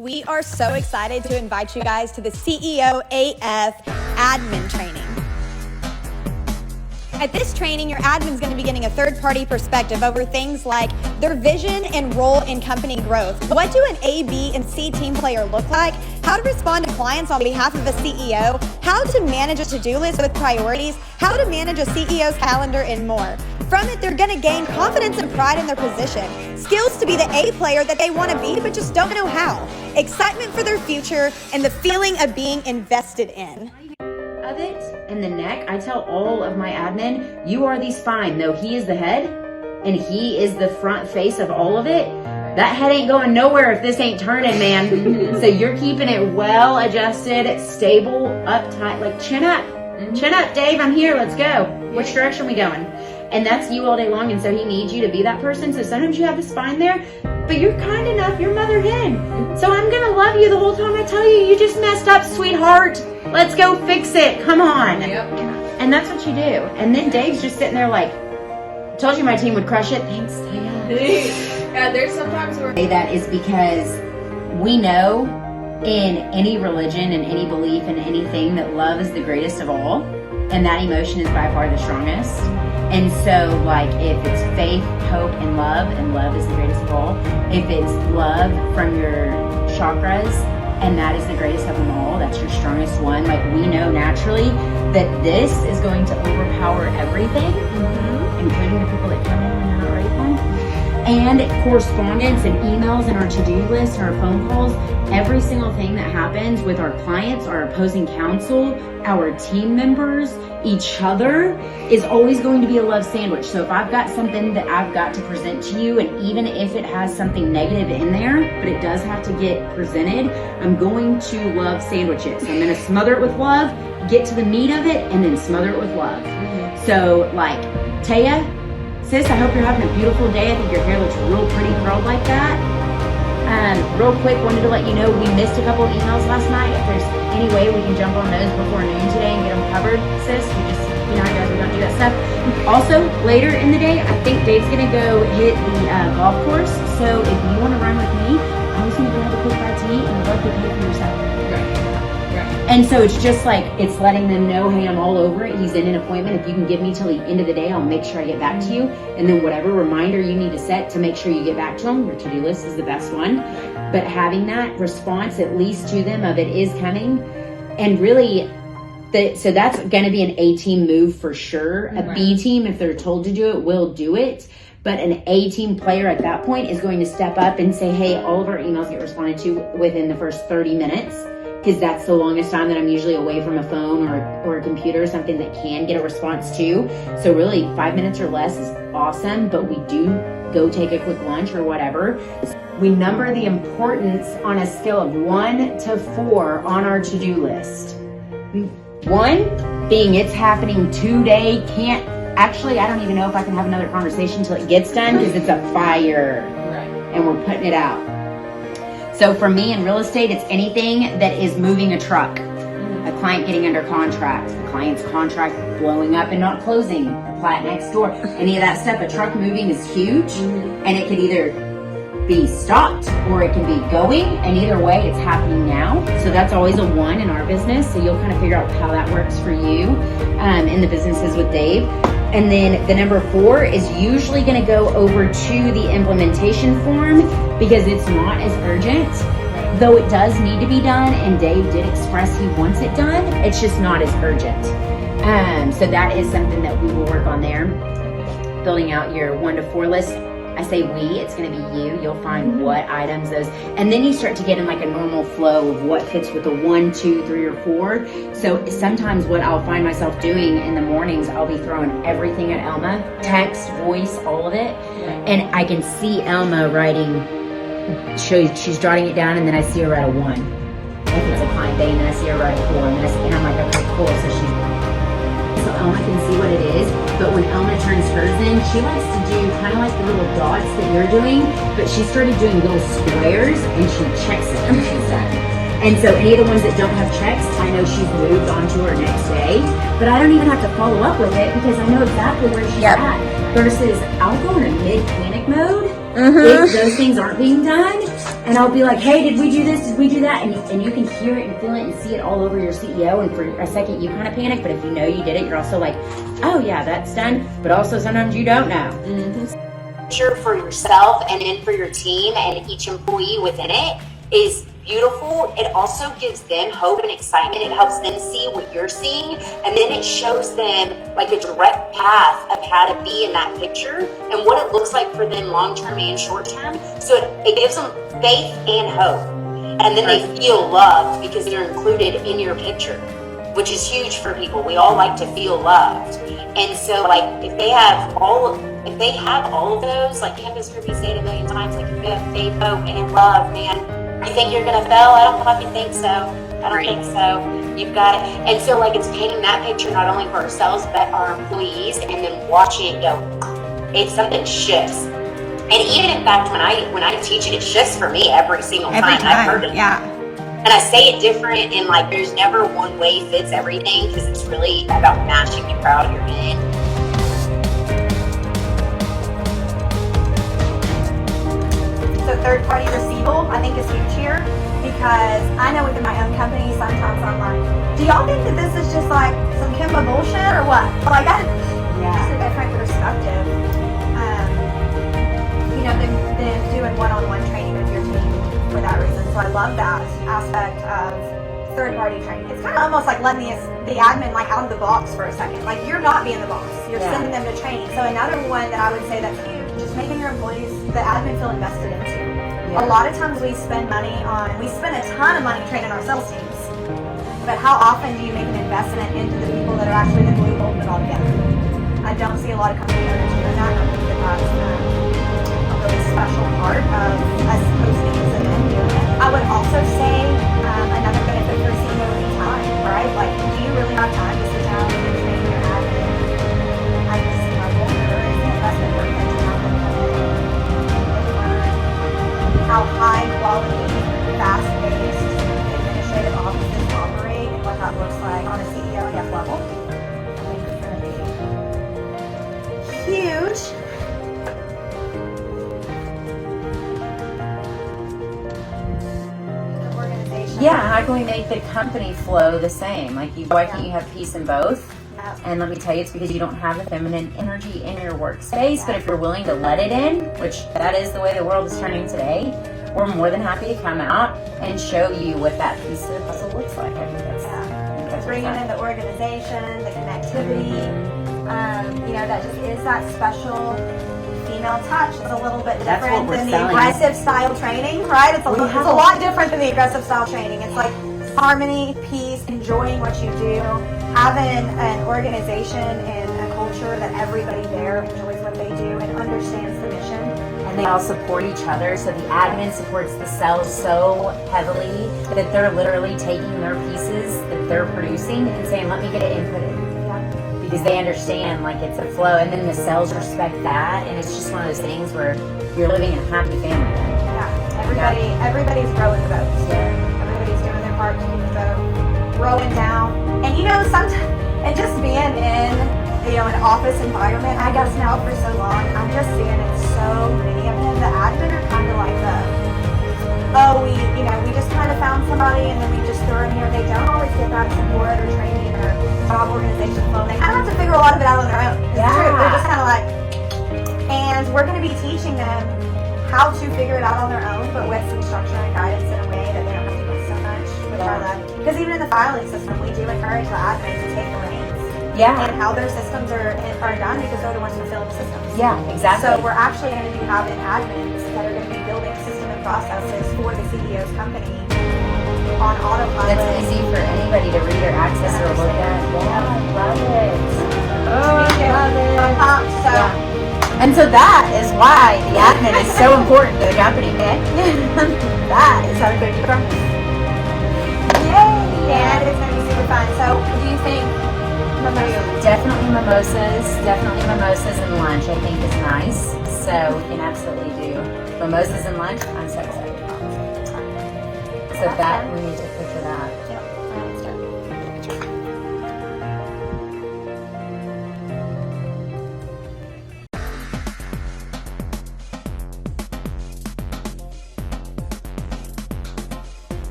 We are so excited to invite you guys to the CEO AF admin training. At this training, your admin is going to be getting a third-party perspective over things like their vision and role in company growth. What do an A, B, and C team player look like? How to respond to clients on behalf of a CEO? How to manage a to-do list with priorities? How to manage a CEO's calendar and more. From it, they're going to gain confidence and pride in their position, skills to be the A player that they want to be but just don't know how, excitement for their future, and the feeling of being invested in. Of it and the neck, I tell all of my admin, you are the spine. Though he is the head and he is the front face of all of it, that head ain't going nowhere if this ain't turning, man. So you're keeping it well adjusted, stable, uptight, like chin up, Dave, I'm here, let's go. Which direction we going? And that's you all day long, and so he needs you to be that person. So sometimes you have the spine there, but you're kind enough, you're mother hen. So I'm gonna love you the whole time I tell you, you just messed up, sweetheart. Let's go fix it, come on. Yep. And that's what you do. And then Dave's just sitting there like, told you my team would crush it. Thanks, Taya. Yeah, there's sometimes where That is because we know in any religion and any belief in anything that love is the greatest of all, and that emotion is by far the strongest. And so, like, if it's faith, hope, and love is the greatest of all, if it's love from your chakras, and that is the greatest of them all, that's your strongest one, like, we know naturally that this is going to overpower everything, including the people that come in and are not ready for them. And correspondence and emails and our to-do list and our phone calls, every single thing that happens with our clients, our opposing counsel, our team members, each other, is always going to be a love sandwich. So if I've got something that I've got to present to you, and even if it has something negative in there, but it does have to get presented, I'm going to love sandwich it. So I'm gonna smother it with love, get to the meat of it, and then smother it with love. So like, Taya, sis, I hope you're having a beautiful day. I think your hair looks real pretty curled like that. Real quick, wanted to let you know we missed a couple of emails last night. If there's any way we can jump on those before noon today and get them covered, sis, we just, you know, guys, we don't do that stuff. Also, later in the day, I think Dave's gonna go hit the golf course. So if you want to run with me, I was gonna go have a quick bite to eat, and I'd love to pay for yourself. And so it's just like, it's letting them know, hey, I'm all over it. He's in an appointment. If you can give me till the end of the day, I'll make sure I get back to you. And then whatever reminder you need to set to make sure you get back to them, your to-do list is the best one. But having that response at least to them of it is coming. And really, so that's going to be an A team move for sure. A B team, if they're told to do it, will do it. But an A team player at that point is going to step up and say, hey, all of our emails get responded to within the first 30 minutes. Because that's the longest time that I'm usually away from a phone or a computer, something that can get a response to. So really 5 minutes or less is awesome, but we do go take a quick lunch or whatever. We number the importance on a scale of 1 to 4 on our to-do list. 1 being it's happening today, can't, actually I don't even know if I can have another conversation until it gets done because it's a fire and we're putting it out. So for me in real estate, it's anything that is moving a truck, a client getting under contract, the client's contract blowing up and not closing, the plat next door, any of that stuff. A truck moving is huge, and it could either be stopped or it can be going, and either way it's happening now. So that's always a 1 in our business. So you'll kind of figure out how that works for you in the businesses with Dave. And then the number 4 is usually going to go over to the implementation form because it's not as urgent, though it does need to be done. And Dave did express he wants it done. It's just not as urgent. So that is something that we will work on there. Building out your 1 to 4 list. I say we, it's going to be you. You'll find what items those, and then you start to get in like a normal flow of what fits with the 1, 2, 3, or 4. So sometimes what I'll find myself doing in the mornings, I'll be throwing everything at Elma, text, voice, all of it. And I can see Elma writing, she's jotting it down, and then I see her write a 1. If it's a client day, and then I see her write a 4, and I'm like, okay, cool. So Elma can see what it is, but when Elma turns hers in, she likes to do kind of like the little dots that you're doing, but she started doing little squares and she checks it when she's done. And so any of the ones that don't have checks, I know she's moved on to her next day, but I don't even have to follow up with it because I know exactly where she's at. Versus I'll go in a mid-panic mode if those things aren't being done. And I'll be like, hey, did we do this? Did we do that? And you can hear it and feel it and see it all over your CEO. And for a second, you kind of panic. But if you know you did it, you're also like, oh, yeah, that's done. But also sometimes you don't know. For yourself and then for your team and each employee within it is beautiful. It also gives them hope and excitement. It helps them see what you're seeing, and then it shows them like a direct path of how to be in that picture and what it looks like for them long-term and short-term. So it gives them faith and hope, and then they feel loved because they're included in your picture, which is huge for people. We all like to feel loved. And so like if they have all of those, like Campus Group, you say it a million times, like if you have faith, hope, and love, man, you think you're gonna fail? I don't fucking think so. I don't think so. You've got it. And so like it's painting that picture not only for ourselves but our employees, and then watching it go, it's something shifts. And even in fact when I teach it, it shifts for me every single time. I've heard it. Yeah. And I say it different, and like there's never one way fits everything, because it's really about matching the crowd you're in. So third-party receival, I think, is huge here, because I know within my own company, sometimes I'm like, do y'all think that this is just like some Kimba bullshit or what? Like, just a different perspective. Than doing one-on-one training with your team for that reason. So I love that aspect of third-party training. It's kind of almost like letting the admin like out of the box for a second. Like, you're not being the boss. You're sending them to training. So another one that I would say that's huge, just making your employees, the admin, feel invested into. A lot of times we spend a ton of money training our sales teams, but how often do you make an investment into the people that are actually the glue holding it all together? I don't see a lot of company owners doing that. I think that that's a really special part of us hosting as an end doing it. I would also say another benefit for CEO would be time, right? Like, do you really have time to sit down and train your admin? I just see my goal there is an investment for attention how high quality, fast-paced administrative offices operate and what that looks like on a CEO level. I think it's going to be huge. The organization. Yeah, how can we make the company flow the same? Like, why can't you have peace in both? And let me tell you, it's because you don't have the feminine energy in your workspace. But if you're willing to let it in, which that is the way the world is turning today, we're more than happy to come out and show you what that piece of the puzzle looks like. I think that's bringing in the organization, the connectivity, that just is that special female touch. It's a little bit different than the aggressive style training, right? It's a lot different than the aggressive style training. It's like harmony, peace, enjoying what you do, having an organization and a culture that everybody there enjoys what they do and understands the mission. And they all support each other. So the admin supports the sales so heavily that they're literally taking their pieces that they're producing and saying, let me get it inputted. Because they understand like it's a flow, and then the sales respect that, and it's just one of those things where you're living in a happy family. Everybody's rowing the boat. Everybody's doing their part to keep the boat rowing down. And sometimes, and just being in an office environment, I guess now for so long, I'm just seeing it so many of them. The admin are kind of like we just kind of found somebody and then we just throw in here. They don't always get that support or training or job organization flow. They kind of have to figure a lot of it out on their own. It's true. They're just kind of like, and we're going to be teaching them how to figure it out on their own, but with some structure and guidance in a way that they don't have to do so much, which I love. Because even in the filing system, we do encourage the admin to take the reins. And how their systems are done, because they're the ones who fill the systems. Yeah, exactly. So we're actually going to be having admins that are going to be building system and processes for the CEO's company on autopilot. That's easy for anybody to read or access or look at. Yeah, I love it. And so that is why the admin is so important to the company. That is how good you promise. Yay! And it's going to be super fun. So do you think Definitely mimosas and lunch I think is nice. So we can absolutely do mimosas and lunch. I'm so excited. So that we need to picture that.